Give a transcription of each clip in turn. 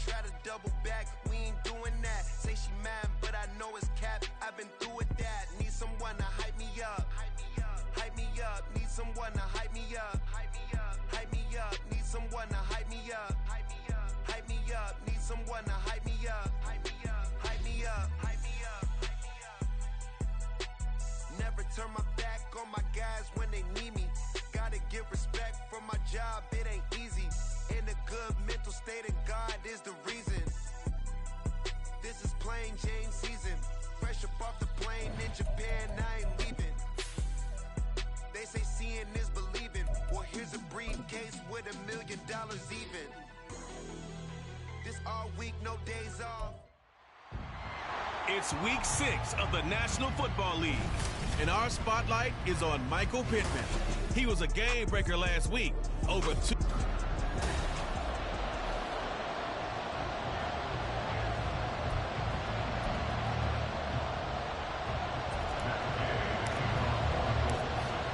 try to double back, we ain't doing that. Say she mad, but I know it's cap. I've been through with that. Need someone to hype me up. Hype me up. Need someone to hype me up. Hype me up. Need someone to hype me up. Hype me up. Need someone to hype me up. Hype me up. Hype me up. Hype me up. Never turn my back on my guys when they need me. Gotta give respect for my job, it ain't easy. In a good mental state, and God is the reason. This is plain Jane season. Fresh up off the plane in Japan, I ain't leaving. They say seeing is believing. Well, here's a briefcase with $1 million even. This all week, no days off. It's week 6 of the National Football League, and our spotlight is on Michael Pittman. He was a game breaker last week. Over 2.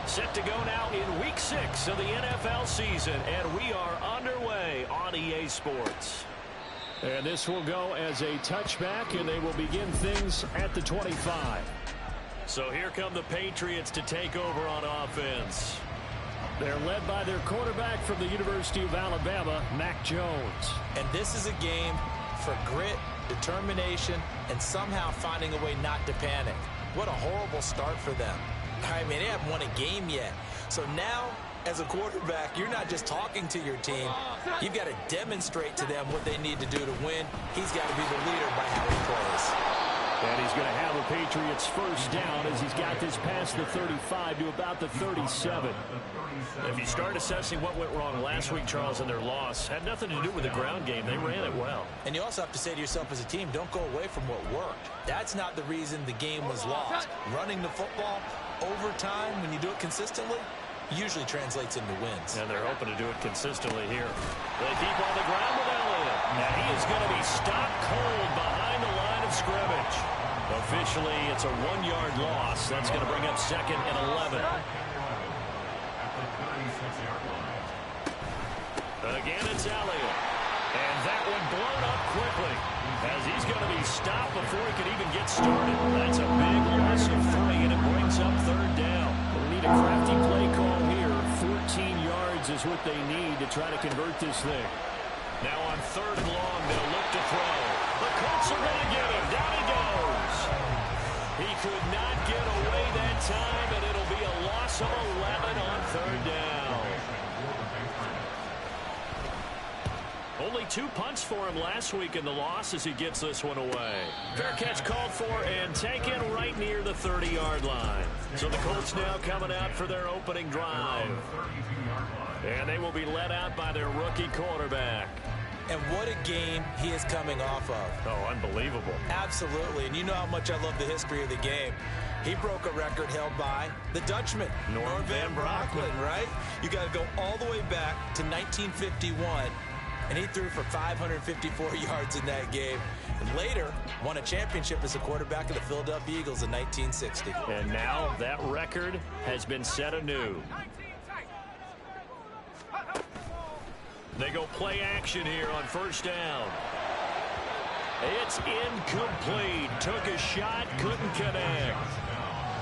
Set to go now in week 6 of the NFL season, and we are underway on EA Sports. And this will go as a touchback, and they will begin things at the 25. So here come the Patriots to take over on offense. They're led by their quarterback from the University of Alabama, Mac Jones. And this is a game for grit, determination, and somehow finding a way not to panic. What a horrible start for them. I mean, they haven't won a game yet. So now, as a quarterback, you're not just talking to your team. You've got to demonstrate to them what they need to do to win. He's got to be the leader by how he plays. And he's going to have the Patriots first down as he's got this past the 35 to about the 37. If you start assessing what went wrong last week, Charles, in their loss, had nothing to do with the ground game. They ran it well. And you also have to say to yourself as a team, don't go away from what worked. That's not the reason the game was lost. Running the football over time, when you do it consistently, usually translates into wins. And they're hoping to do it consistently here. They keep on the ground with Elliott. Now he is going to be stopped cold behind the line of scrimmage. Officially, it's a 1-yard loss. That's going to bring up 2nd and 11. Again, it's Elliott. And that one blown up quickly as he's going to be stopped before he can even get started. That's a big loss of 3, and it brings up 3rd down. They need a crafty play call here. 14 yards is what they need to try to convert this thing. Now on 3rd and long, they'll look to throw. The Colts are going to get him. Down he goes. He could not get away that time, and it'll be a loss of 11 on 3rd down. Only 2 punts for him last week in the loss as he gets this one away. Fair catch called for and taken right near the 30-yard line. So the Colts now coming out for their opening drive. And they will be led out by their rookie quarterback. And what a game he is coming off of. Oh, unbelievable. Absolutely. And you know how much I love the history of the game. He broke a record held by the Dutchman, Norm Van Brocklin, right? You got to go all the way back to 1951. And he threw for 554 yards in that game. And later, won a championship as a quarterback of the Philadelphia Eagles in 1960. And now that record has been set anew. They go play action here on 1st down. It's incomplete. Took a shot, couldn't connect.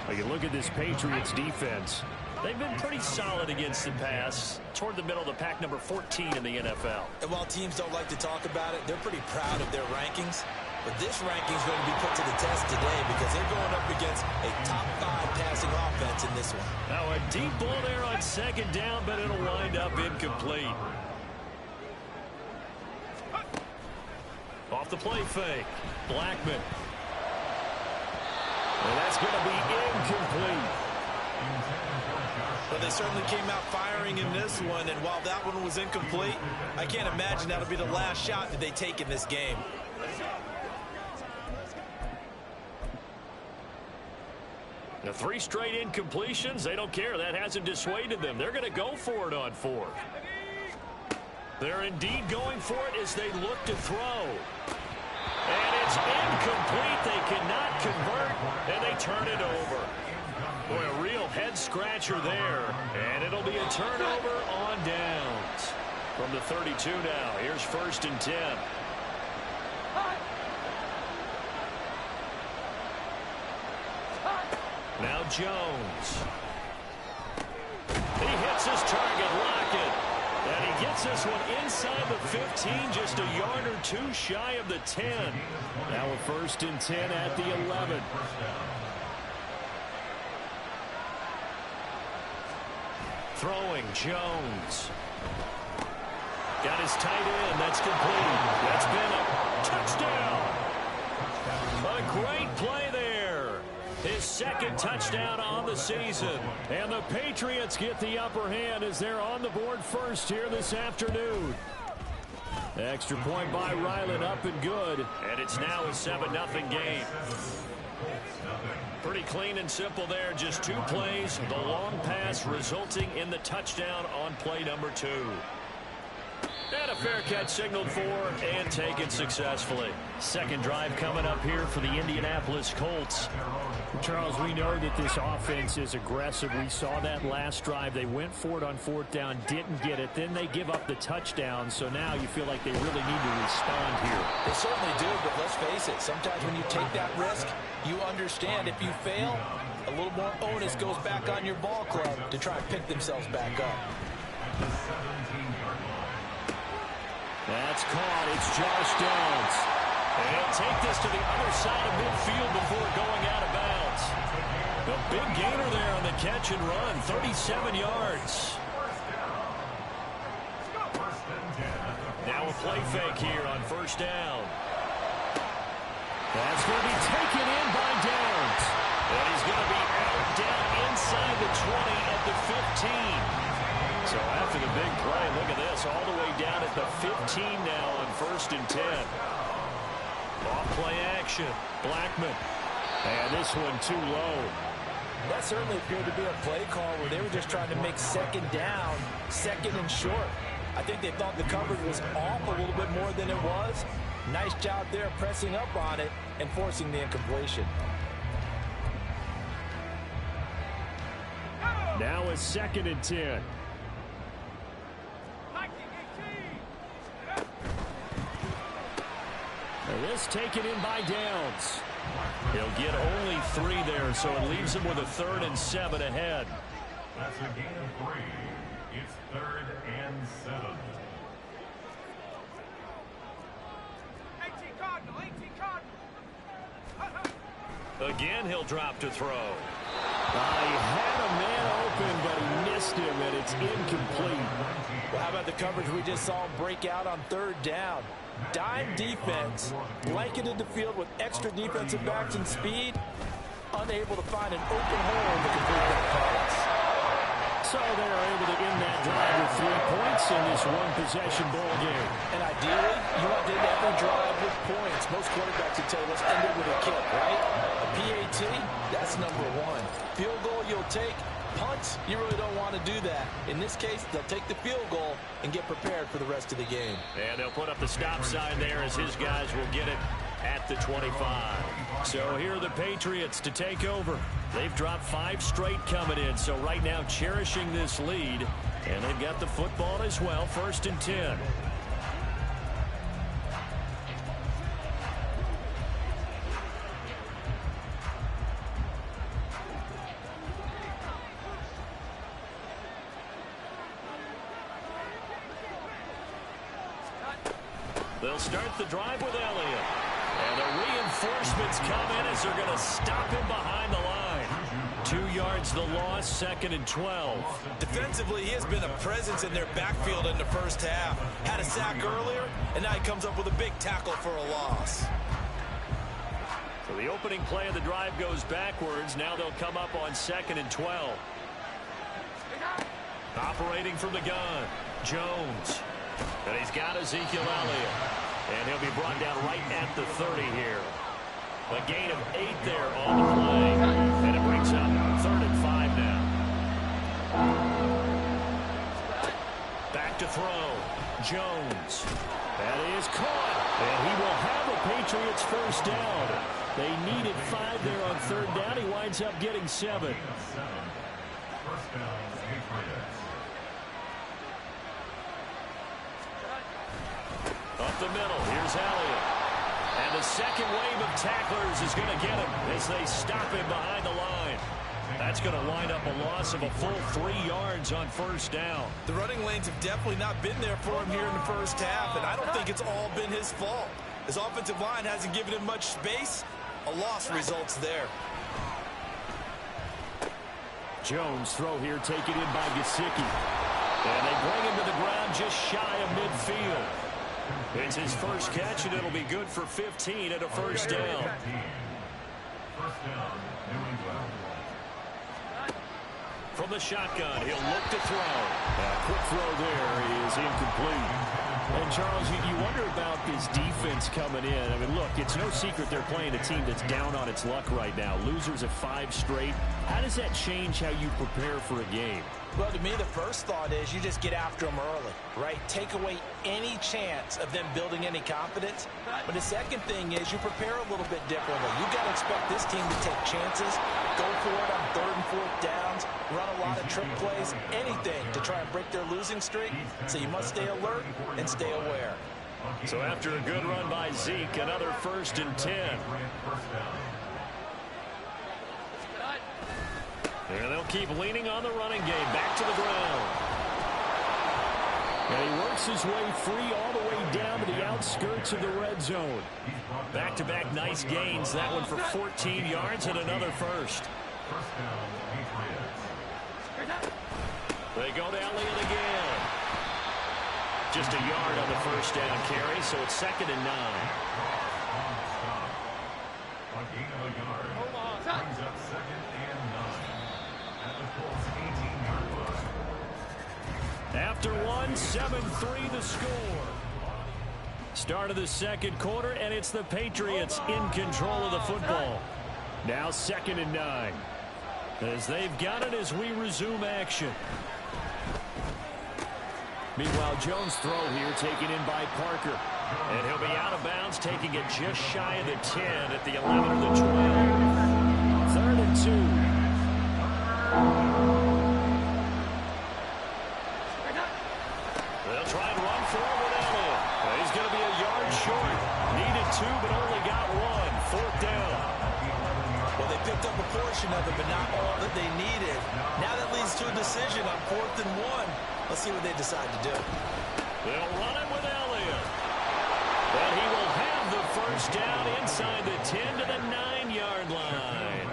Well, you look at this Patriots defense. They've been pretty solid against the pass. Toward the middle of the pack, number 14 in the NFL. And while teams don't like to talk about it, they're pretty proud of their rankings. But this ranking is going to be put to the test today because they're going up against a top 5 passing offense in this one. Now a deep ball there on 2nd down, but it'll wind up incomplete. Off the play fake, Blackman. And that's going to be incomplete. But they certainly came out firing in this one, and while that one was incomplete, I can't imagine that'll be the last shot that they take in this game. The 3 straight incompletions, they don't care. That hasn't dissuaded them. They're going to go for it on 4th. They're indeed going for it as they look to throw. And it's incomplete. They cannot convert, and they turn it over. Boy, a real head-scratcher there. And it'll be a turnover on downs. From the 32 now, here's 1st and 10. Now Jones. He hits his target, Lockett. And he gets this one inside the 15, just a yard or two shy of the 10. Now a 1st and 10 at the 11. Throwing, Jones. Got his tight end. That's complete. That's been a touchdown. A great play there. His 2nd touchdown on the season. And the Patriots get the upper hand as they're on the board first here this afternoon. Extra point by Ryland, up and good. And it's now a 7-0 game. Pretty clean and simple there. Just 2 plays. The long pass resulting in the touchdown on play number 2. And a fair catch signaled for and taken successfully. 2nd drive coming up here for the Indianapolis Colts. Charles, we know that this offense is aggressive. We saw that last drive. They went for it on 4th down, didn't get it. Then they give up the touchdown. So now you feel like they really need to respond here. They certainly do, but let's face it. Sometimes when you take that risk, you understand if you fail, a little more onus goes back on your ball club to try and pick themselves back up. That's caught. It's Josh Downs. And he'll take this to the other side of midfield before going out of bounds. A big gainer there on the catch and run. 37 yards. Now a play fake here on 1st down. That's going to be taken in by Downs. And he's going to be out down inside the 20 at the 15. So after the big play, look at this, all the way down at the 15 now on 1st and 10. Off play action, Blackman. And this one too low. That certainly appeared to be a play call where they were just trying to make 2nd down, 2nd and short. I think they thought the coverage was off a little bit more than it was. Nice job there pressing up on it and forcing the incompletion. Now a 2nd and 10. And this taken in by Downs. He'll get only 3 there, so it leaves him with a 3rd and 7 ahead. That's a gain of 3. It's 3rd and 7. 18 Cardinal, 18 Cardinal. Again, he'll drop to throw. He had a man open, but he missed him, and it's incomplete. Well, how about the coverage we just saw him break out on 3rd down? Dime defense, blanketed the field with extra defensive backs and speed, unable to find an open hole to complete that pass. So they are able to end that drive with 3 points in this one-possession ball game. And ideally, you want to end every drive with points. Most quarterbacks would tell you, let's end it with a kick, right? A PAT, that's number 1. Field goal you'll take. Punts, you really don't want to do that. In this case, they'll take the field goal and get prepared for the rest of the game. And they'll put up the stop sign there as his guys will get it at the 25. So here are the Patriots to take over. They've dropped 5 straight coming in, so right now cherishing this lead. And they've got the football as well, 1st and 10. They'll start the drive with Elliott. And the reinforcements come in as they're going to stop him behind the line. 2 yards the loss, 2nd and 12. Defensively, he has been a presence in their backfield in the 1st half. Had a sack earlier, and now he comes up with a big tackle for a loss. So the opening play of the drive goes backwards. Now they'll come up on 2nd and 12. Operating from the gun, Jones. And he's got Ezekiel Elliott. And he'll be brought down right at the 30 here. A gain of 8 there on the play. And it brings up 3rd and 5 now. Back to throw. Jones. That is caught. And he will have a Patriots 1st down. They needed 5 there on 3rd down. He winds up getting 7. 1st down, Patriots. Up the middle, here's Elliott. And the second wave of tacklers is going to get him as they stop him behind the line. That's going to wind up a loss of a full 3 yards on first down. The running lanes have definitely not been there for him here in the first half, and I don't think it's all been his fault. His offensive line hasn't given him much space. A loss results there. Jones throw here taken in by Gesicki. And they bring him to the ground just shy of midfield. It's his first catch, and it'll be good for 15 and a first down. First down, New England. From the shotgun, he'll look to throw. A quick throw there is incomplete. And, Charles, you wonder about this defense coming in. I mean, look, it's no secret they're playing a team that's down on its luck right now. Losers of 5 straight. How does that change how you prepare for a game? Well, to me, the first thought is you just get after them early, right? Take away any chance of them building any confidence. But the second thing is you prepare a little bit differently. You've got to expect this team to take chances, go for it on 3rd and 4th downs, run a lot of trick plays, anything to try and break their losing streak. So you must stay alert and stay aware. So after a good run by Zeke, another 1st and 10. And they'll keep leaning on the running game. Back to the ground. And he works his way free all the way down to the outskirts of the red zone. Back-to-back nice gains. That one for 14 yards and another first. They go to Elliott again. Just a yard on the first down carry, so it's 2nd and 9. A gain of a yard. Brings up 2nd and 9. At the Colts 18-yard line. After one, 7-3 the score. Start of the second quarter, and it's the Patriots in control of the football. Now 2nd and 9. As they've got it as we resume action. Meanwhile, Jones' throw here taken in by Parker. And he'll be out of bounds, taking it just shy of the 10 at the 11 of the 12. 3rd and 2. They'll try and run forward Elliott. He's going to be a yard short. Needed 2, but only got 1. 4th down. Well, they picked up a portion of it, but not all that they needed. Now that leads to a decision on 4th and 1. Let's see what they decide to do. They'll run it with Elliott. And he will have the first down inside the 10 to the 9-yard line.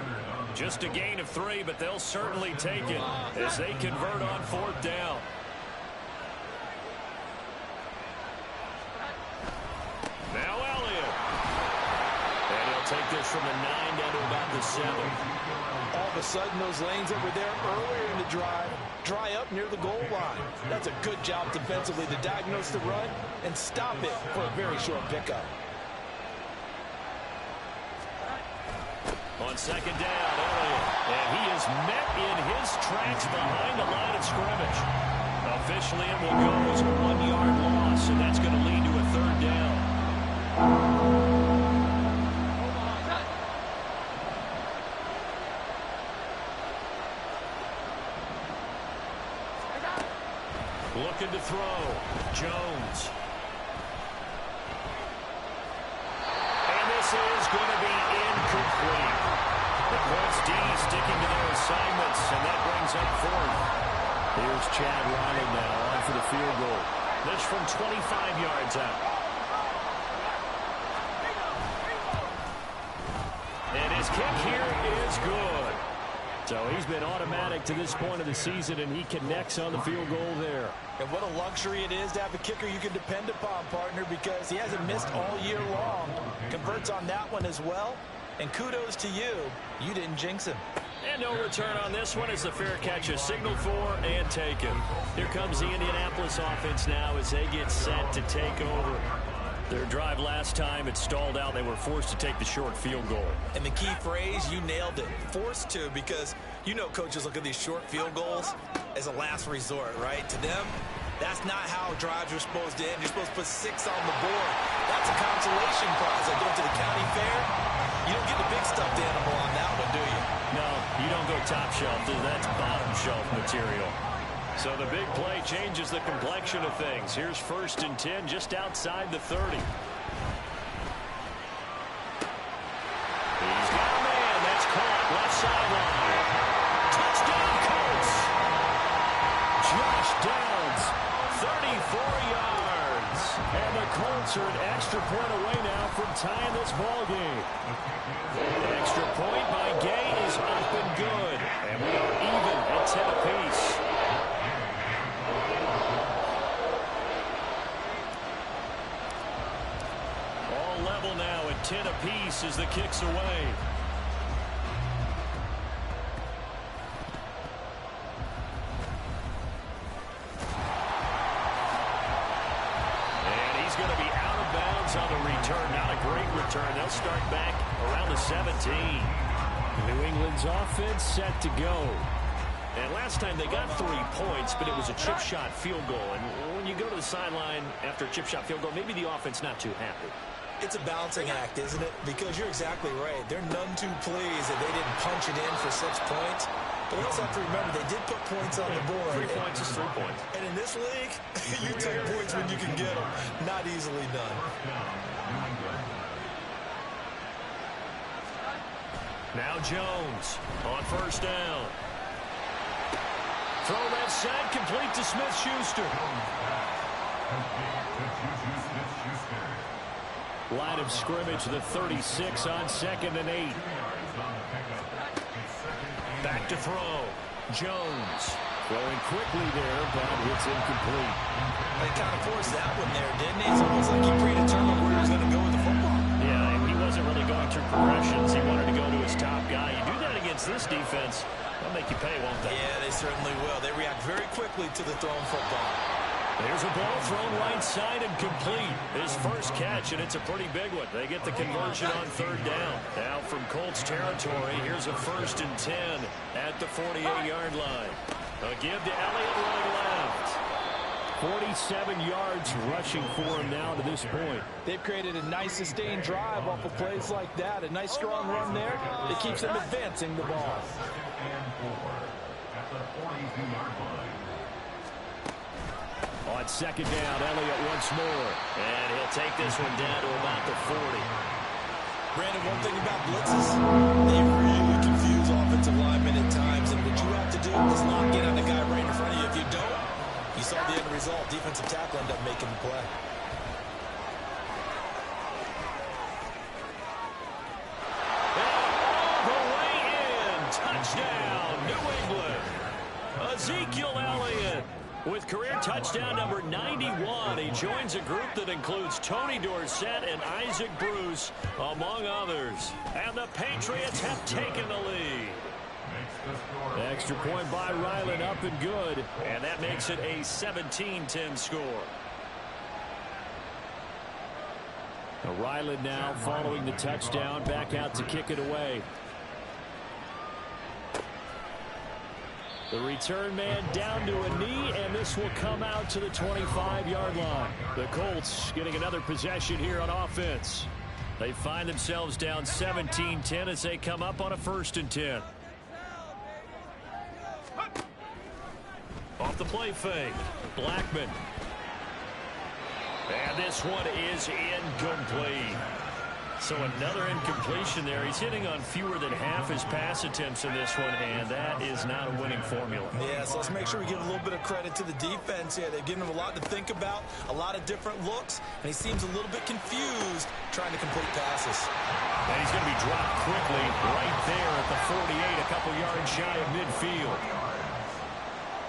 Just a gain of 3, but they'll certainly take it as they convert on 4th down. Now Elliott. And he'll take this from the 9 down to about the 7. All of a sudden, those lanes that were there earlier in the drive dry up near the goal line. That's a good job defensively to diagnose the run and stop it for a very short pickup. On 2nd down, Elliott. And he is met in his tracks behind the line of scrimmage. Officially, it will go as a 1-yard loss, and that's going to lead to a 3rd down. Looking to throw. Jones. And this is going to be incomplete. The Colts D sticking to their assignments, and that brings up 4th. Here's Chad Ronald now on for the field goal. This from 25 yards out. And his kick here is good. So he's been automatic to this point of the season, and he connects on the field goal there. And what a luxury it is to have a kicker you can depend upon, partner, because he hasn't missed all year long. Converts on that one as well. And kudos to you. You didn't jinx him. And no return on this one as the fair catch is signaled for and taken. Here comes the Indianapolis offense now as they get set to take over. Their drive last time, it stalled out. They were forced to take the short field goal. And the key phrase, you nailed it. Forced to, because you know coaches look at these short field goals as a last resort, right? To them, that's not how drives are supposed to end. You're supposed to put 6 on the board. That's a consolation prize. Like going to the county fair, you don't get the big stuffed animal on that one, do you? No, you don't go top shelf. That's bottom shelf material. So the big play changes the complexion of things. Here's 1st and 10 just outside the 30. He's got a man. That's caught left sideline. Colts are an extra point away now from tying this ball game. Extra point by Gay is up and good. And we are even at 10 apiece. All level now at 10 apiece as the kick's away. On the return, not a great return. They'll start back around the 17. New England's offense set to go. And last time they got 3 points, but it was a chip shot field goal. And when you go to the sideline after a chip shot field goal, maybe the offense not too happy. It's a balancing act, isn't it? Because you're exactly right. They're none too pleased that they didn't punch it in for 6 points. But we also have to remember they did put points on the board. 3 points is 3 points. And in this league, you take points when you can get them. Not easily done. Now Jones on first down. Throw that side, complete to Smith-Schuster. Line of scrimmage, the 36 on 2nd and 8. Back to throw. Jones. Throwing quickly there, but it's incomplete. They kind of forced that one there, didn't he? It's almost like he predetermined where he was going to go with the football. Yeah, he wasn't really going through progressions. He wanted to go to his top guy. You do that against this defense, they'll make you pay, won't they? Yeah, they certainly will. They react very quickly to the thrown football. There's a ball thrown right side and complete. His first catch, and it's a pretty big one. They get the conversion on 3rd down. Now from Colts territory, here's a 1st and 10 at the 48-yard line. A give to Elliott running left. 47 yards rushing for him now to this point. They've created a nice sustained drive off of plays like that. A nice strong run there that keeps them advancing the ball. At the 42-yard line. On 2nd down, Elliott once more. And he'll take this one down to about the 40. Brandon, one thing about blitzes, they really confuse offensive linemen at times. And what you have to do is lock in on the guy right in front of you. If you don't, you saw the end result. Defensive tackle ended up making the play. And all the way in. Touchdown, New England. Ezekiel Elliott with career touchdown number 91. He joins a group that includes Tony Dorsett and Isaac Bruce, among others. And the Patriots have taken the lead. Extra point by Ryland, up and good. And that makes it a 17-10 score. Ryland now following the touchdown, back out to kick it away. The return man down to a knee, and this will come out to the 25-yard line. The Colts getting another possession here on offense. They find themselves down 17-10 as they come up on a 1st and 10. Off the play fake, Blackman. And this one is incomplete. So another incompletion there. He's hitting on fewer than half his pass attempts in this one, and that is not a winning formula. Yeah, so let's make sure we give a little bit of credit to the defense here. They've given him a lot to think about, a lot of different looks, and he seems a little bit confused trying to complete passes. And he's going to be dropped quickly right there at the 48, a couple yards shy of midfield.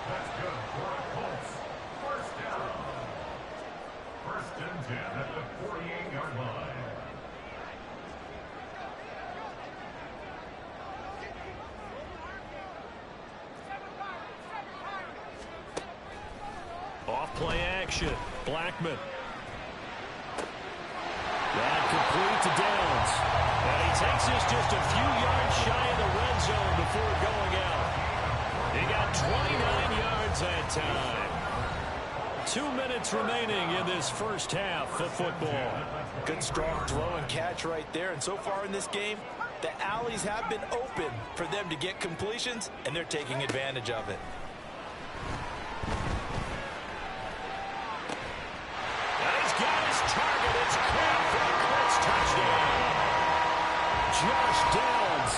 That's good for the Colts. 1st down. 1st and 10 at the 48-yard line. Off play action, Blackman. That complete to Downs. And he takes this just a few yards shy of the red zone before going out. He got 29 yards that time. 2 minutes remaining in this first half of football. Good strong throw and catch right there. And so far in this game, the alleys have been open for them to get completions, and they're taking advantage of it. Target, it's caught for a Colts touchdown. Josh Downs,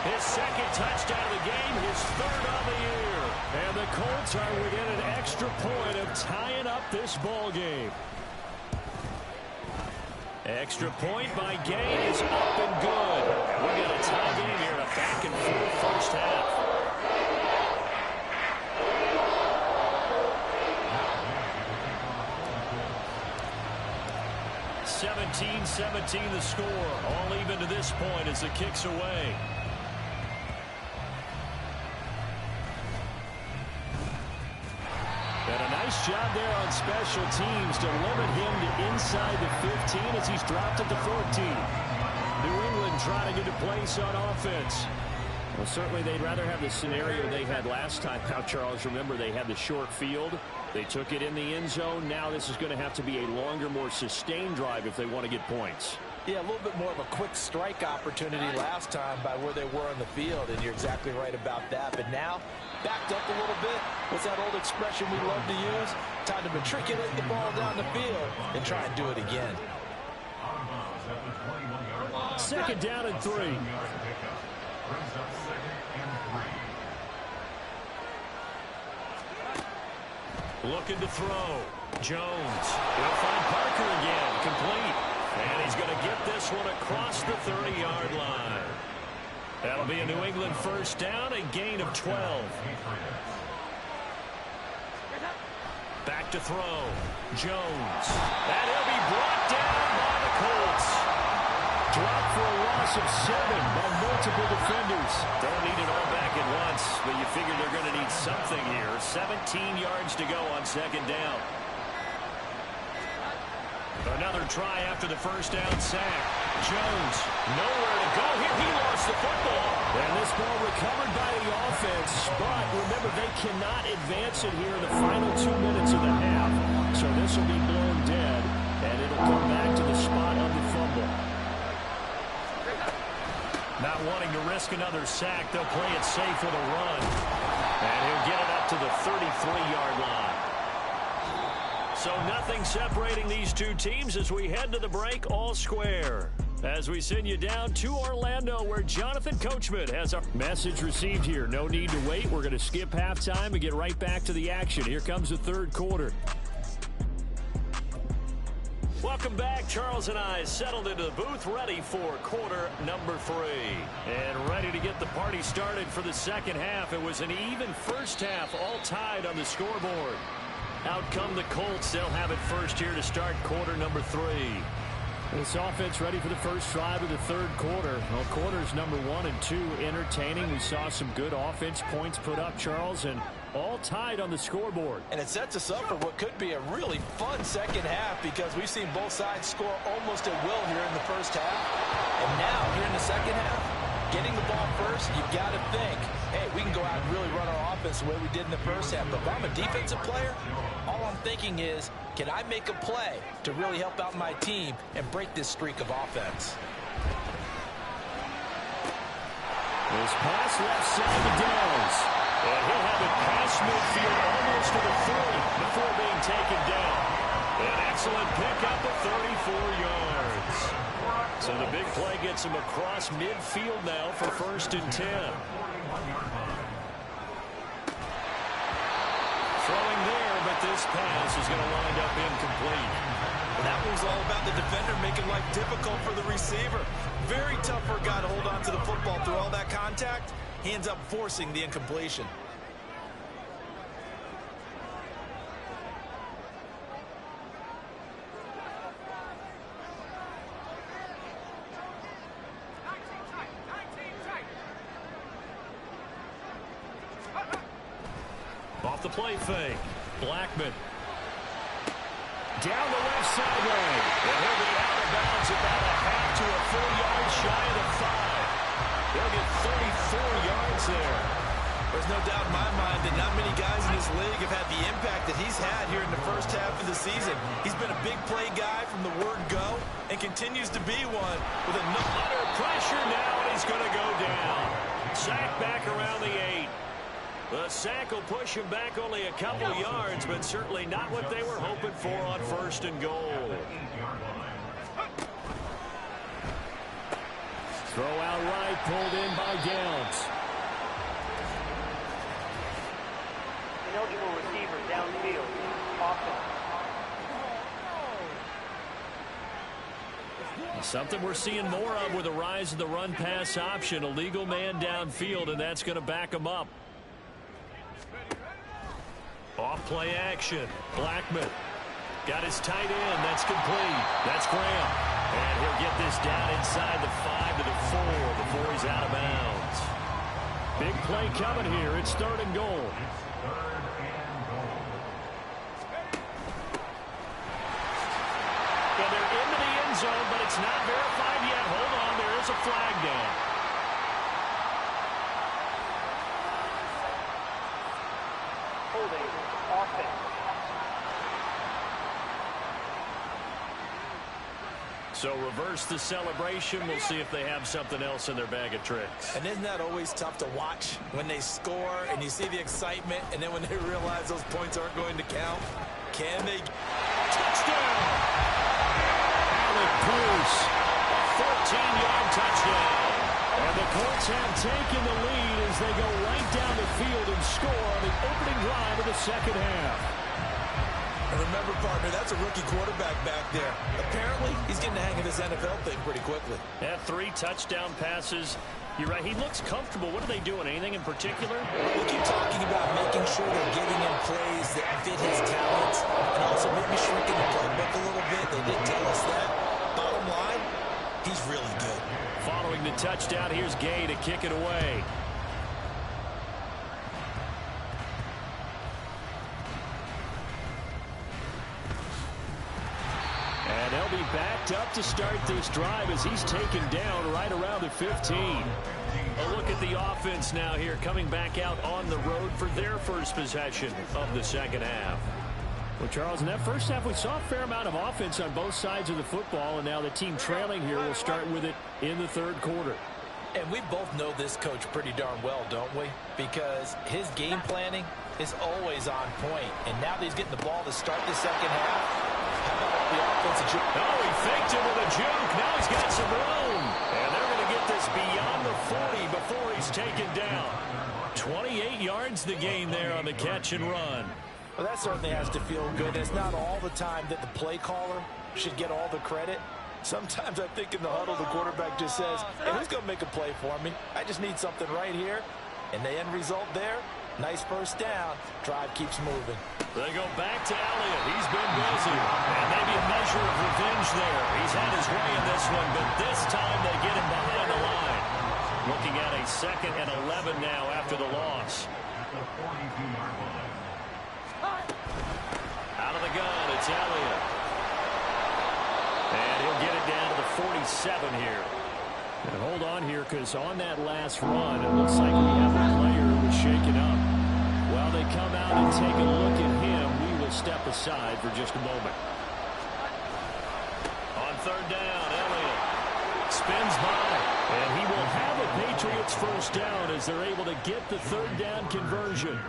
his 2nd touchdown of the game, his 3rd of the year. And the Colts are within an extra point of tying up this ball game. Extra point by Gay is up and good. We got a tie game here, a back-and-forth first half. 17-17 the score. All even to this point as the kick's away. And a nice job there on special teams to limit him to inside the 15 as he's dropped it to 14. New England trying to get a place on offense. Well, certainly they'd rather have the scenario they had last time. Now, Charles, remember they had the short field. They took it in the end zone. Now this is going to have to be a longer, more sustained drive if they want to get points. Yeah, a little bit more of a quick strike opportunity last time by where they were on the field, and you're exactly right about that. But now, backed up a little bit. What's that old expression we love to use? Time to matriculate the ball down the field and try and do it again. Second down and 3. Looking to throw. Jones will find Parker again. Complete. And he's going to get this one across the 30-yard line. That'll be a New England first down, a gain of 12. Back to throw. Jones. And he'll be brought down by the Colts. Dropped for a loss of 7 by multiple defenders. Don't need it all back at once, but you figure they're going to need something here. 17 yards to go on second down. Another try after the first down sack. Jones, nowhere to go here. He lost the football. And this ball recovered by the offense, but remember, they cannot advance it here in the final 2 minutes of the half. So this will be blown dead, and it'll come back to the spot on the fumble. Not wanting to risk another sack, they'll play it safe with a run. And he'll get it up to the 33-yard line. So nothing separating these two teams as we head to the break, all square. As we send you down to Orlando, where Jonathan Coachman has our message received here. No need to wait. We're going to skip halftime and get right back to the action. Here comes the third quarter. Welcome back. Charles and I settled into the booth, ready for quarter number 3. And ready to get the party started for the second half. It was an even first half, all tied on the scoreboard. Out come the Colts. They'll have it first here to start quarter number 3. This offense ready for the first drive of the third quarter. Well, quarters number 1 and 2 entertaining. We saw some good offense points put up, Charles, and all tied on the scoreboard. And it sets us up for what could be a really fun second half because we've seen both sides score almost at will here in the first half. And now, here in the second half, getting the ball first, you've got to think, hey, we can go out and really run our offense the way we did in the first half. But if I'm a defensive player, all I'm thinking is, can I make a play to really help out my team and break this streak of offense? This pass left side to Downs. And he'll have it past midfield almost to the 30 before being taken down. An excellent pickup of 34 yards. So the big play gets him across midfield now for first and 10. Throwing there, but this pass is going to wind up incomplete. And that was all about the defender making life difficult for the receiver. Very tough for a guy to hold on to the football through all that contact. He ends up forcing the incompletion. Off the play fake. Blackman. Down the left sideline. And he'll be out of bounds about a half to a full yard shy of the 5. They'll get 34 yards there. There's no doubt in my mind that not many guys in this league have had the impact that he's had here in the first half of the season. He's been a big play guy from the word go and continues to be one with under pressure now, and he's going to go down. Sack back around the 8. The sack will push him back only a couple yards, but certainly not what they were hoping for on first and goal. Throw out right, pulled in by Downs. Ineligible receiver downfield. Offense. Something we're seeing more of with the rise of the run-pass option. A legal man downfield, and that's going to back him up. Off-play action. Blackman got his tight end. That's complete. That's Graham. And he'll get this down inside the 5 to the 4 before he's out of bounds. Big play coming here. It's 3rd and goal. And they're into the end zone, but it's not verified yet. Hold on. There is a flag down. Holding offense. So reverse the celebration. We'll see if they have something else in their bag of tricks. And isn't that always tough to watch when they score and you see the excitement, and then when they realize those points aren't going to count? Can they? Touchdown! Alec Pierce, a 14-yard touchdown. And the Colts have taken the lead as they go right down the field and score on the opening drive of the second half. And remember, partner, that's a rookie quarterback back there. Apparently, he's getting the hang of this NFL thing pretty quickly. Yeah, 3 touchdown passes. You're right. He looks comfortable. What are they doing? Anything in particular? We keep talking about making sure they're giving him plays that fit his talents and also maybe shrinking the playbook a little bit. They did tell us that. Bottom line, he's really good. Following the touchdown, here's Gay to kick it away. And they'll be backed up to start this drive as he's taken down right around the 15. A look at the offense now here, coming back out on the road for their first possession of the second half. Well, Charles, in that first half, we saw a fair amount of offense on both sides of the football, and now the team trailing here will start with it in the third quarter. And we both know this coach pretty darn well, don't we? Because his game planning is always on point. And now that he's getting the ball to start the second half, how about the offensive juke? Oh, he faked it with a juke. Now he's got some room. And they're going to get this beyond the 40 before he's taken down. 28 yards the gain there on the catch and run. Well, that certainly has to feel good. It's not all the time that the play caller should get all the credit. Sometimes I think in the huddle, the quarterback just says, hey, who's going to make a play for me? I just need something right here. And the end result there, nice first down. Drive keeps moving. They go back to Elliott. He's been busy. And maybe a measure of revenge there. He's had his way in this one, but this time they get him behind the line. Looking at a 2nd and 11 now after the loss. Out of the gun, it's Elliott. And he'll get it down to the 47 here. And hold on here, because on that last run, it looks like we have a player who was shaken up. While they come out and take a look at him, we will step aside for just a moment. On 3rd down, Elliott spins by, and he will have a Patriots first down as they're able to get the 3rd down conversion.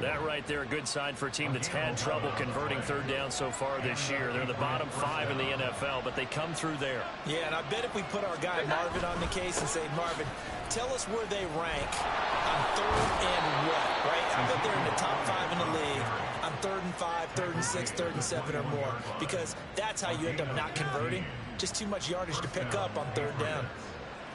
That right there, a good sign for a team that's had trouble converting 3rd down so far this year. They're the bottom 5 in the NFL, but they come through there. Yeah, and I bet if we put our guy Marvin on the case and say, Marvin, tell us where they rank on 3rd and what, right? I bet they're in the top 5 in the league on 3rd and 5, 3rd and 6, 3rd and 7 or more, because that's how you end up not converting. Just too much yardage to pick up on 3rd down.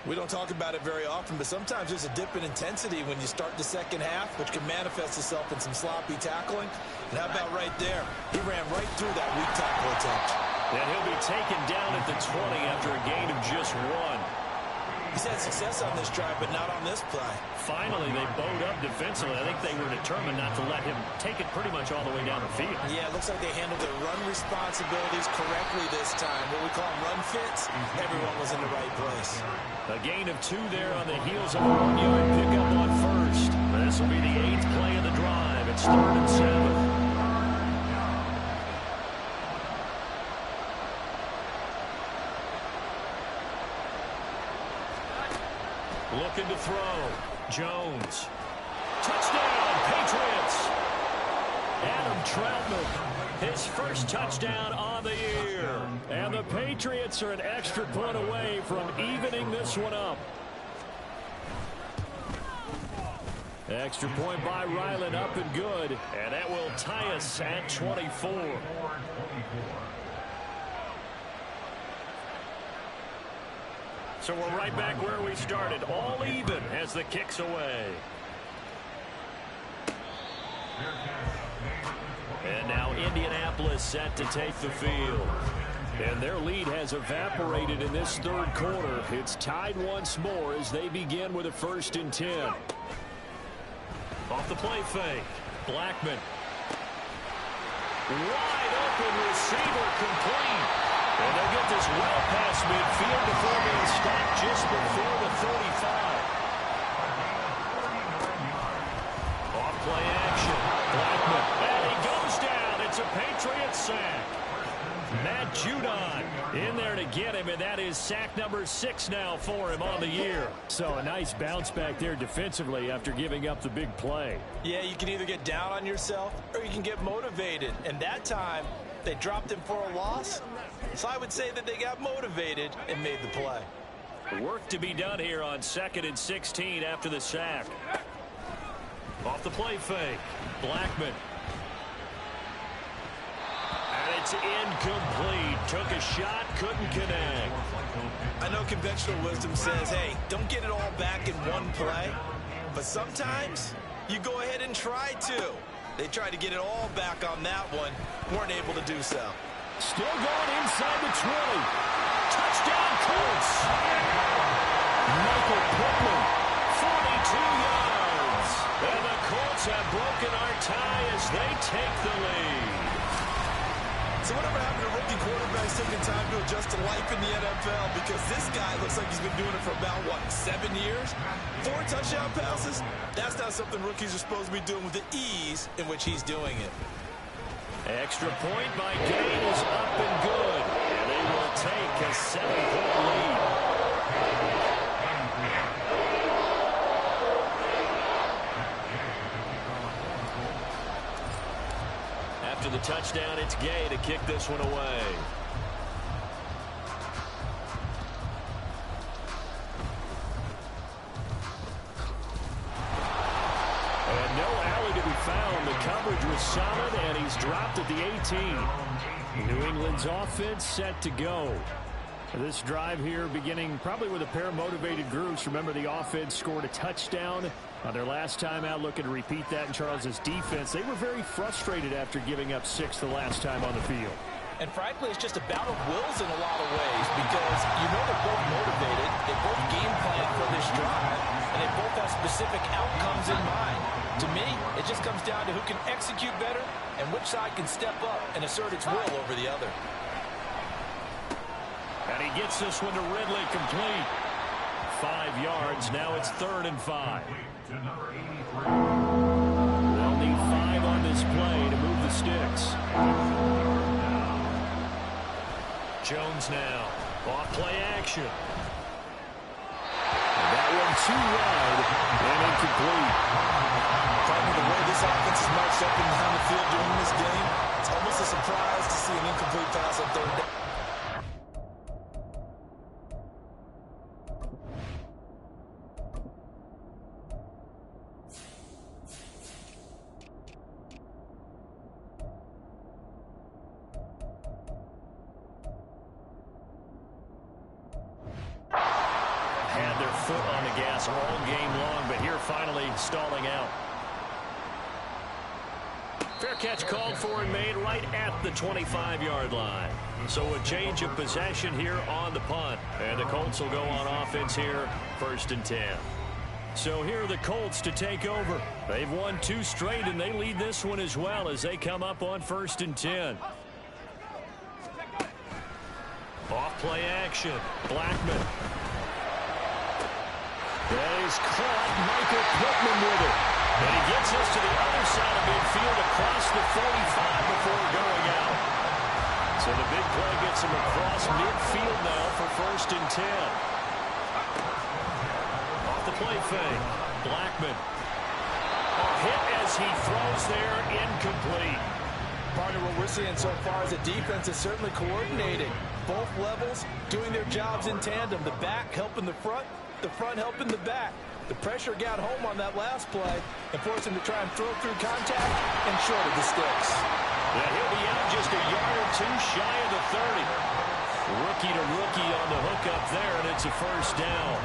We don't talk about it very often, but sometimes there's a dip in intensity when you start the second half, which can manifest itself in some sloppy tackling. And how about right there? He ran right through that weak tackle attempt. And he'll be taken down at the 20 after a gain of just 1. He's had success on this drive, but not on this play. Finally, they bowed up defensively. I think they were determined not to let him take it pretty much all the way down the field. Yeah, it looks like they handled their run responsibilities correctly this time. What we call run fits, everyone was in the right place. A gain of 2 there on the heels of a 1-yard pickup on 1st. This will be the 8th play of the drive. It's 3rd and 7. Looking to throw. Jones. Touchdown, Patriots. Adam Troutman, his first touchdown on the year. And the Patriots are an extra point away from evening this one up. Extra point by Ryland, up and good. And that will tie us at 24. So we're right back where we started, all even as the kick's away. And now Indianapolis set to take the field. And their lead has evaporated in this third quarter. It's tied once more as they begin with a 1st and 10. Off the play fake. Blackman. Wide open receiver complete. And they'll get this well past midfield before being stopped just before the 35. Off play action. Blackman. And he goes down. It's a Patriots sack. Matt Judon in there to get him, and that is sack number 6 now for him on the year. So a nice bounce back there defensively after giving up the big play. Yeah, you can either get down on yourself or you can get motivated. And that time, they dropped him for a loss. So I would say that they got motivated and made the play. Work to be done here on 2nd and 16 after the sack. Off the play fake. Blackman. And it's incomplete. Took a shot, couldn't connect. I know conventional wisdom says, hey, don't get it all back in one play. But sometimes you go ahead and try to. They tried to get it all back on that one. Weren't able to do so. Still going inside the 20. Touchdown, Colts. Michael Pittman, 42 yards. And the Colts have broken our tie as they take the lead. So whatever happened to rookie quarterbacks taking time to adjust to life in the NFL? Because this guy looks like he's been doing it for about, 7 years? 4 touchdown passes? That's not something rookies are supposed to be doing with the ease in which he's doing it. Extra point by Gay is up and good. And they will take a 7-point lead. After the touchdown, it's Gay to kick this one away. And no alley to be found. The coverage was solid, and he's dropped at the 18. New England's offense set to go. This drive here beginning probably with a pair of motivated groups. Remember, the offense scored a touchdown on their last time out. Looking to repeat that in Charles's defense. They were very frustrated after giving up 6 the last time on the field. And frankly, it's just a battle of wills in a lot of ways because you know they're both motivated. They both game plan for this drive, and they both have specific outcomes in mind. To me, it just comes down to who can execute better and which side can step up and assert its will over the other. And he gets this one to Ridley complete. 5 yards. Now it's 3rd and 5. They'll need 5 on this play to move the sticks. Jones now. Off play action. And that one too wide and incomplete. Probably the way this offense is marched up and down the field during this game, it's almost a surprise to see an incomplete pass on 3rd down. Had their foot on the gas all game long, but here finally stalling out. Fair catch called for and made right at the 25-yard line. So a change of possession here on the punt. And the Colts will go on offense here, 1st and 10. So here are the Colts to take over. They've won 2 straight, and they lead this one as well as they come up on 1st and 10. Off play action. Blackman. He's caught Michael Pittman with it. And he gets us to the other side of midfield across the 45 before going out. So the big play gets him across midfield now for 1st and 10. Off the play fake. Blackman. A hit as he throws there, incomplete. Partner, what we're seeing so far is a defense is certainly coordinated. Both levels doing their jobs in tandem. The back helping the front helping the back. The pressure got home on that last play and forced him to try and throw through contact and short of the sticks. Yeah, he'll be out just a yard or 2 shy of the 30. Rookie to rookie on the hook up there, and it's a first down.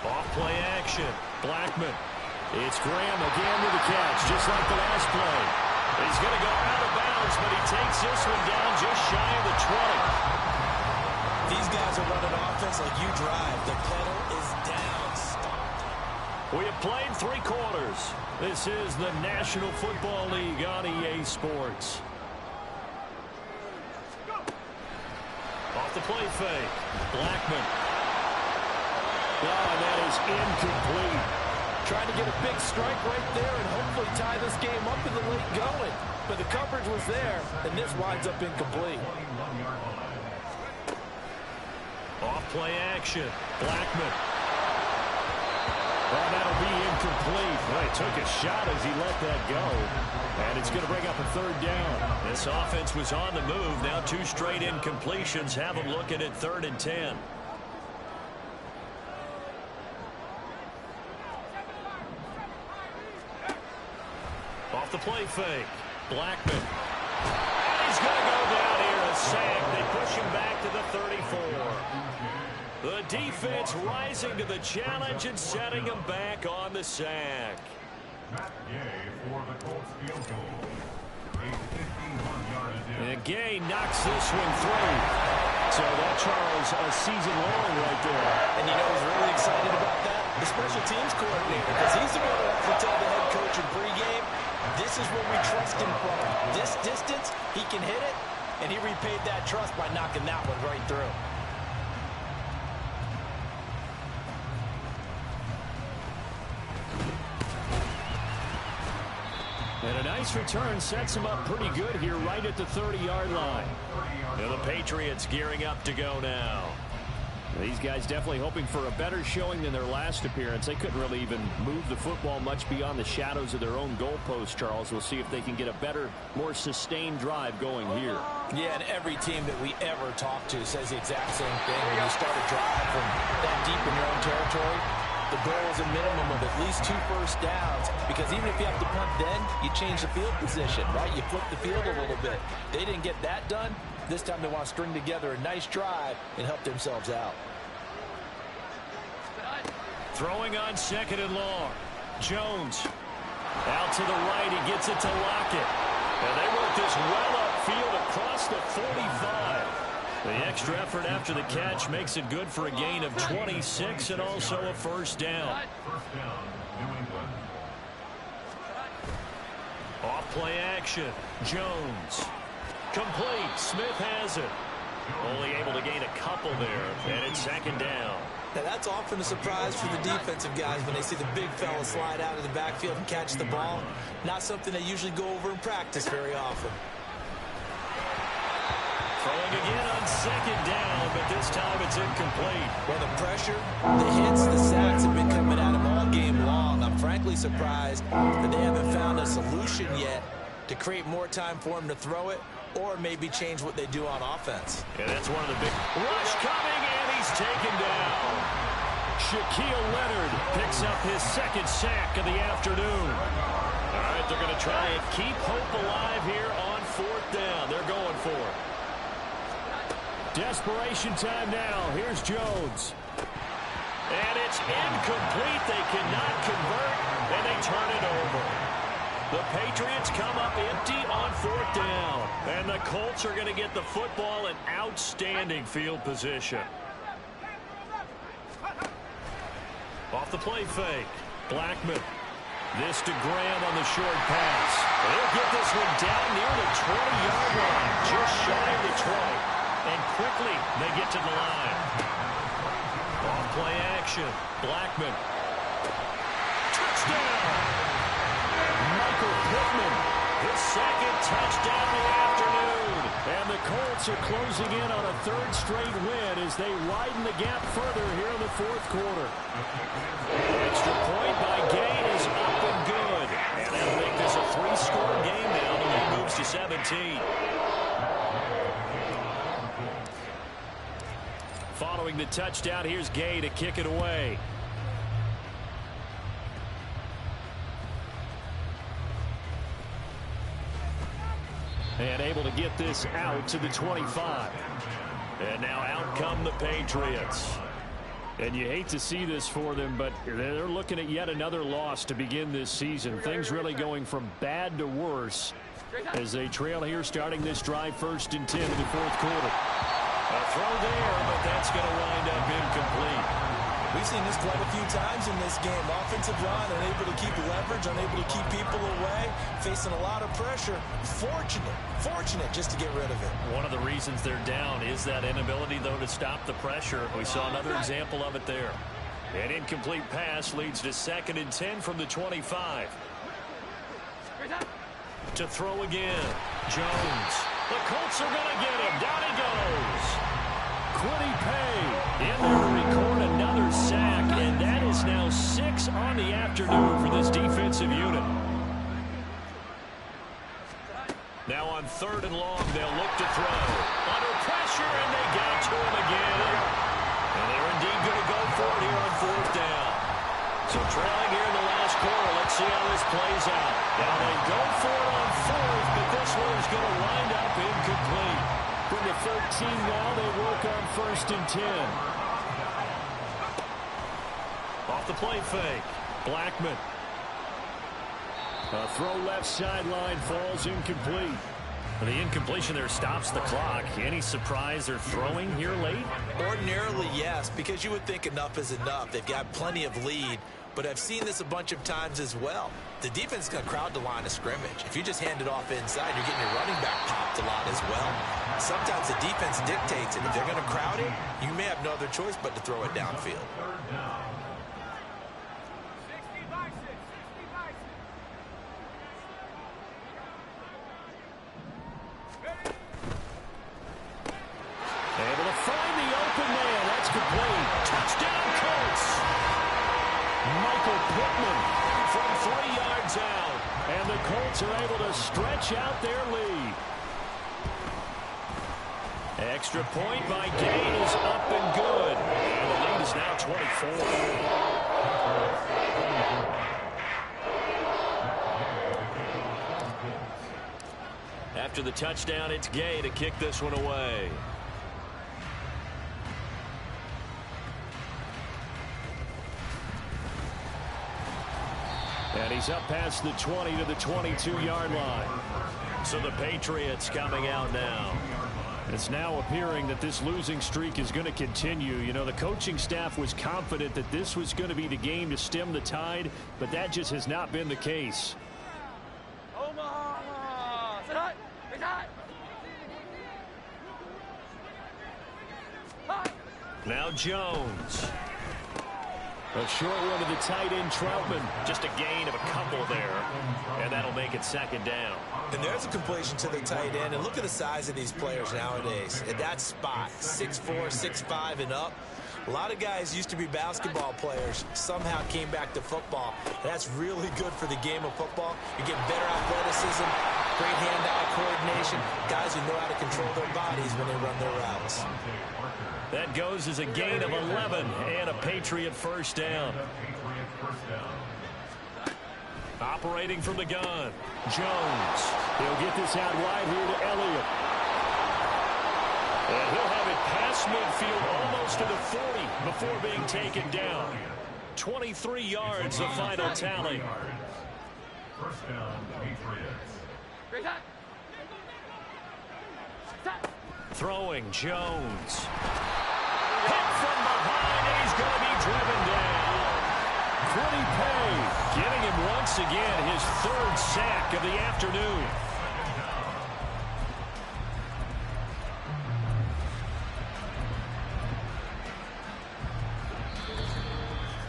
Off-play action. Blackman. It's Graham again with the catch, just like the last play. He's going to go out of bounds, but he takes this one down just shy of the 20. These guys are running offense like you drive. The pedal is down. We have played 3 quarters. This is the National Football League on EA Sports. Off the play fake. Blackman. Oh, and that is incomplete. Trying to get a big strike right there and hopefully tie this game up in the late going. But the coverage was there, and this winds up incomplete. Off play action. Blackman. Oh, that'll be incomplete. Well, he took a shot as he let that go. And it's going to bring up a third down. This offense was on the move. Now 2 straight incompletions have them looking at 3rd and 10. Off the play fake. Blackman. And he's going to go down here. A sack. They push him back to the 34. The defense rising to the challenge and setting him back on the sack. Matt Gay for the Colts field goal. A 51-yard addition. And Gay knocks this one through. So that, Charles, a season long right there. And you know who's really excited about that? The special teams coordinator, because he's the one who has to tell the head coach in pregame, this is what we trust him from. This distance, he can hit it, and he repaid that trust by knocking that one right through. And a nice return sets him up pretty good here right at the 30-yard line. And the Patriots gearing up to go now. These guys definitely hoping for a better showing than their last appearance. They couldn't really even move the football much beyond the shadows of their own goalpost, Charles. We'll see if they can get a better, more sustained drive going here. Yeah, and every team that we ever talk to says the exact same thing. When you start a drive from that deep in your own territory, the goal is a minimum of at least 2 first downs, because even if you have to punt then, you change the field position, right? You flip the field a little bit. They didn't get that done. This time they want to string together a nice drive and help themselves out. Throwing on 2nd and long. Jones. Out to the right. He gets it to Lockett. And they work this well upfield across the 45. The extra effort after the catch makes it good for a gain of 26 and also a first down. First down, New England. Off play action. Jones. Complete. Smith has it. Only able to gain a couple there. And it's 2nd down. Now that's often a surprise for the defensive guys when they see the big fella slide out of the backfield and catch the ball. Not something they usually go over in practice very often. Throwing again on 2nd down, but this time it's incomplete. Well, the pressure, the hits, the sacks have been coming at him all game long. I'm frankly surprised that they haven't found a solution yet to create more time for him to throw it, or maybe change what they do on offense. And that's one of the big... Rush coming, and he's taken down. Shaquille Leonard picks up his 2nd sack of the afternoon. All right, they're going to try and keep hope alive here on 4th down. They're going for it. Desperation time now. Here's Jones. And it's incomplete. They cannot convert, and they turn it over. The Patriots come up empty on 4th down. And the Colts are going to get the football in outstanding field position. Off the play fake. Blackman. This to Graham on the short pass. They'll get this one down near the 20-yard line. Just shy of the 20. And quickly they get to the line. Off play action. Blackman. Touchdown. Michael Pittman, His 2nd touchdown of the afternoon. and the Colts are closing in on a 3rd straight win as they widen the gap further here in the 4th quarter. Extra point by Gay is up and good. And that'll make this a 3-score game now. The lead moves to 17. Following the touchdown, here's Gay to kick it away. And able to get this out to the 25. And now out come the Patriots. And you hate to see this for them, but they're looking at yet another loss to begin this season. Things really going from bad to worse as they trail here starting this drive 1st and 10 in the 4th quarter. A throw there, but that's going to wind up incomplete. We've seen this quite a few times in this game. Offensive line unable to keep leverage, unable to keep people away, facing a lot of pressure. Fortunate just to get rid of it. One of the reasons they're down is that inability, though, to stop the pressure. We saw another example of it there. An incomplete pass leads to 2nd and 10 from the 25. To throw again. Jones. The Colts are going to get him. Down he goes. Kwity Paye in there to record another sack, and that is now 6 on the afternoon for this defensive unit. Now on 3rd and long, they'll look to throw. Under pressure, and they get to him again. And they're indeed going to go for it here on 4th down. So trailing here in the last quarter, let's see how this plays out. Now they go for it on 4th, but this one is going to wind up incomplete. From the 13 now, they work on 1st and 10. Off the play fake. Blackman. A throw left sideline falls incomplete. The incompletion there stops the clock. Any surprise they're throwing here late? Ordinarily, yes, because you would think enough is enough. They've got plenty of lead, but I've seen this a bunch of times as well. The defense is going to crowd the line of scrimmage. If you just hand it off inside, you're getting your running back popped a lot as well. Sometimes the defense dictates it. If they're going to crowd it, you may have no other choice but to throw it downfield. Able to find the open man. That's complete. Touchdown, Colts. Michael Pittman From 3 yards out. and the Colts are able to stretch out their lead. Extra point by Gain is up and good. And the lead is now 24. After the touchdown, it's Gay to kick this one away. And he's up past the 20 to the 22-yard line. So the Patriots coming out now. It's now appearing that this losing streak is going to continue. You know, the coaching staff was confident that this was going to be the game to stem the tide, but that just has not been the case. Now Jones. A short one to the tight end, Troutman. Just a gain of a couple there, and that'll make it 2nd down. And there's a completion to the tight end. And look at the size of these players nowadays. At that spot, 6'4", 6'5", and up. A lot of guys used to be basketball players, somehow came back to football. And that's really good for the game of football. You get better athleticism, great hand-eye coordination, guys who know how to control their bodies when they run their routes. That goes as a gain of 11 and a Patriot 1st down. Operating from the gun, Jones. He'll get this out wide here to Elliott. And he'll have it past midfield almost to the 40 before being taken down. 23 yards, the final tally. 1st down, Patriots. Throwing, Jones. Hit from behind, and he's going to be driven down. Kwity Paye Getting him once again, his 3rd sack of the afternoon.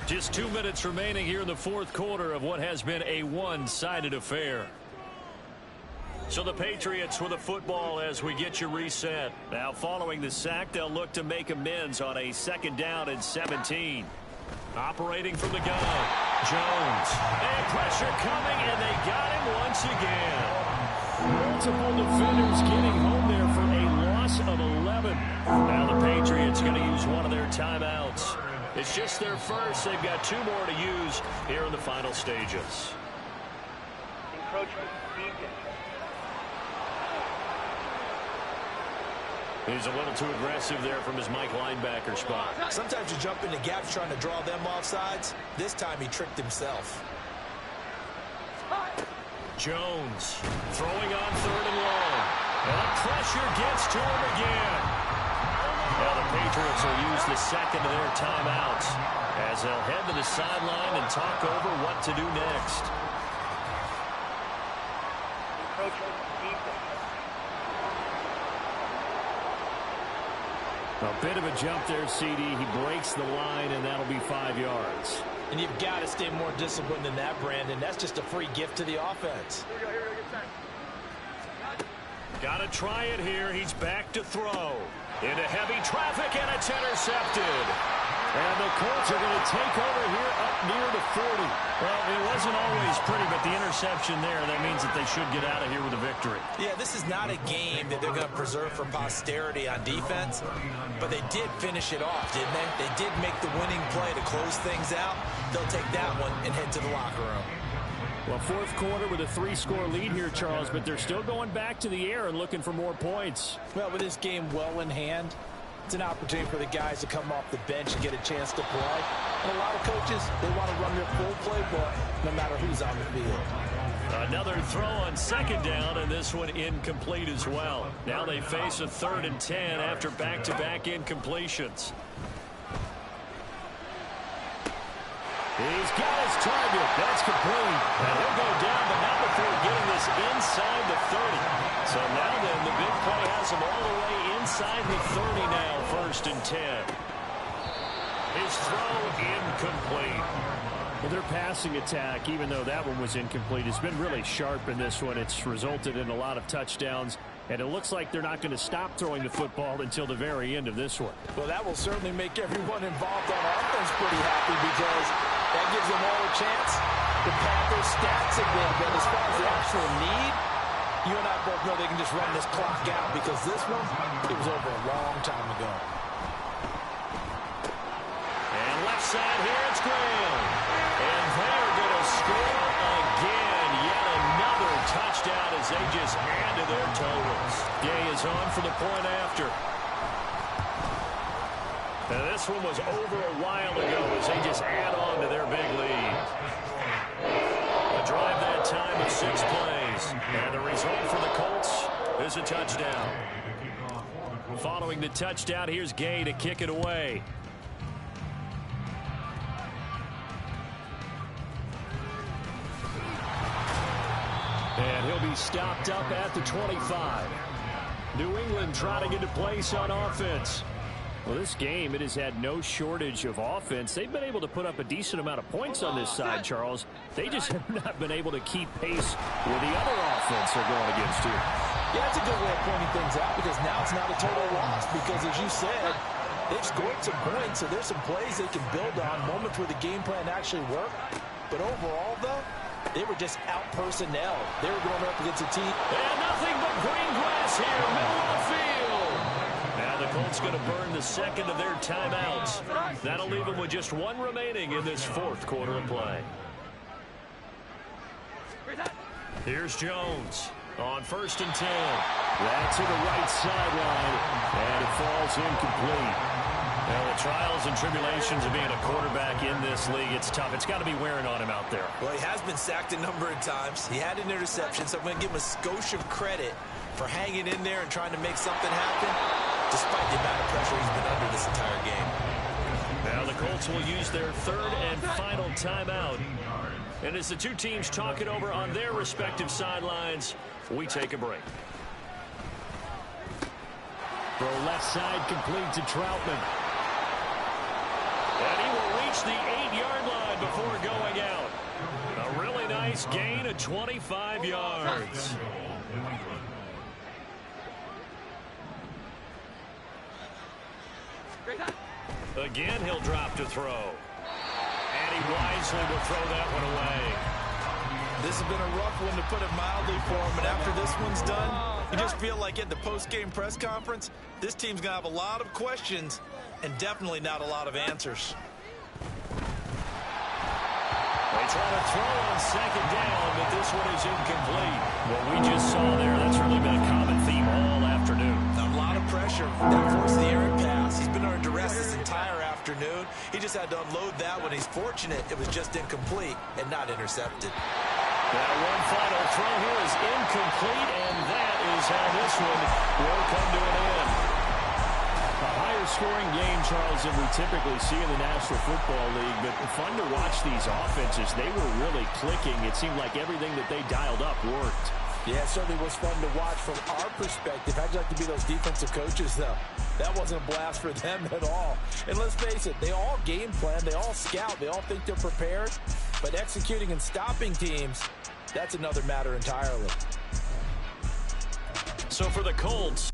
Just 2 minutes remaining here in the 4th quarter of what has been a one-sided affair. So the Patriots with the football as we get you reset. Now following the sack, they'll look to make amends on a 2nd down and 17. Operating from the gun, Jones. And pressure coming, and they got him once again. multiple defenders getting home there for a loss of 11. Now the Patriots going to use one of their timeouts. It's just their first. They've got 2 more to use here in the final stages. Encroachment, defense. He's a little too aggressive there from his Mike linebacker spot. Sometimes you jump into gaps trying to draw them off sides. This time he tricked himself. Jones throwing on 3rd and long. And the pressure gets to him again. Now the Patriots will use the second of their timeouts as they'll head to the sideline and talk over what to do next. A bit of a jump there, CD. He breaks the line, and that'll be 5 yards. And you've got to stay more disciplined than that, Brandon. That's just a free gift to the offense. Got to try it here. He's back to throw. Into heavy traffic, and it's intercepted. And the Colts are going to take over here up near the 40. Well, it wasn't always pretty, but the interception there, that means that they should get out of here with a victory. Yeah, this is not a game that they're going to preserve for posterity on defense, but they did finish it off, didn't they? They did make the winning play to close things out. They'll take that one and head to the locker room. Well, fourth quarter with a 3-score lead here, Charles, but they're still going back to the air and looking for more points. Well, with this game well in hand, it's an opportunity for the guys to come off the bench and get a chance to play. And a lot of coaches, they want to run their full playbook no matter who's on the field. Another throw on 2nd down, and this one incomplete as well. Now they face a 3rd and 10 after back-to-back incompletions. He's got his target. That's complete. And he'll go down, but not before getting this inside the 30. So now then, the big play has him all the way inside the 30 now, 1st and 10. His throw incomplete. Well, their passing attack, even though that one was incomplete, has been really sharp in this one. It's resulted in a lot of touchdowns, and it looks like they're not going to stop throwing the football until the very end of this one. Well, that will certainly make everyone involved on offense pretty happy because that gives them all a chance to pad their stats a bit. But as far as the actual need, you and I both know they can just run this clock out because this one, it was over a long time ago. And left side here, it's Graham. And they're going to score again. Yet another touchdown as they just add to their totals. Gay is on for the point after. And this one was over a while ago as they just add on to their big lead. A drive that time of 6 plays. And the result for the Colts is a touchdown. Following the touchdown, here's Gay to kick it away. And he'll be stopped up at the 25. New England trying to get a place on offense. Well, this game, it has had no shortage of offense. They've been able to put up a decent amount of points on this side, Charles. They just have not been able to keep pace with the other offense they're going against here. Yeah, that's a good way of pointing things out because now it's not a total loss because, as you said, they've scored some points, so there's some plays they can build on, moments where the game plan actually worked. But overall, though, they were just out-personnel. They were going up against a team. And nothing but green grass here, middle of the field. Now the Colts going to burn the second of their timeouts. That'll leave them with just one remaining in this fourth quarter of play. Here's Jones on 1st and 10. That's to the right sideline, and it falls incomplete. Well, the trials and tribulations of being a quarterback in this league, it's tough. It's got to be wearing on him out there. Well, he has been sacked a number of times. He had an interception, so I'm going to give him a skosh of credit for hanging in there and trying to make something happen, despite the amount of pressure he's been under this entire game. Now the Colts will use their 3rd and final timeout. And as the two teams talk it over on their respective sidelines, we take a break. Throw left side complete to Troutman. And he will reach the 8-yard line before going out. A really nice gain of 25 yards. Again, he'll drop to throw. And he wisely will throw that one away. This has been a rough one, to put it mildly, for him. And after this one's done, you just feel like at the post-game press conference, this team's going to have a lot of questions and definitely not a lot of answers. They try to throw on 2nd down, but this one is incomplete. What we just saw there, that's really been a common theme all afternoon. A lot of pressure, just had to unload that one. He's fortunate it was just incomplete and not intercepted. That one final throw here is incomplete, and that is how this one will come to an end. A higher scoring game, Charles, than we typically see in the National Football League, but fun to watch these offenses. They were really clicking. It seemed like everything that they dialed up worked. Yeah, it certainly was fun to watch from our perspective. How'd you like to be those defensive coaches, though? That wasn't a blast for them at all. And let's face it, they all game plan, they all scout, they all think they're prepared. But executing and stopping teams, that's another matter entirely. So for the Colts,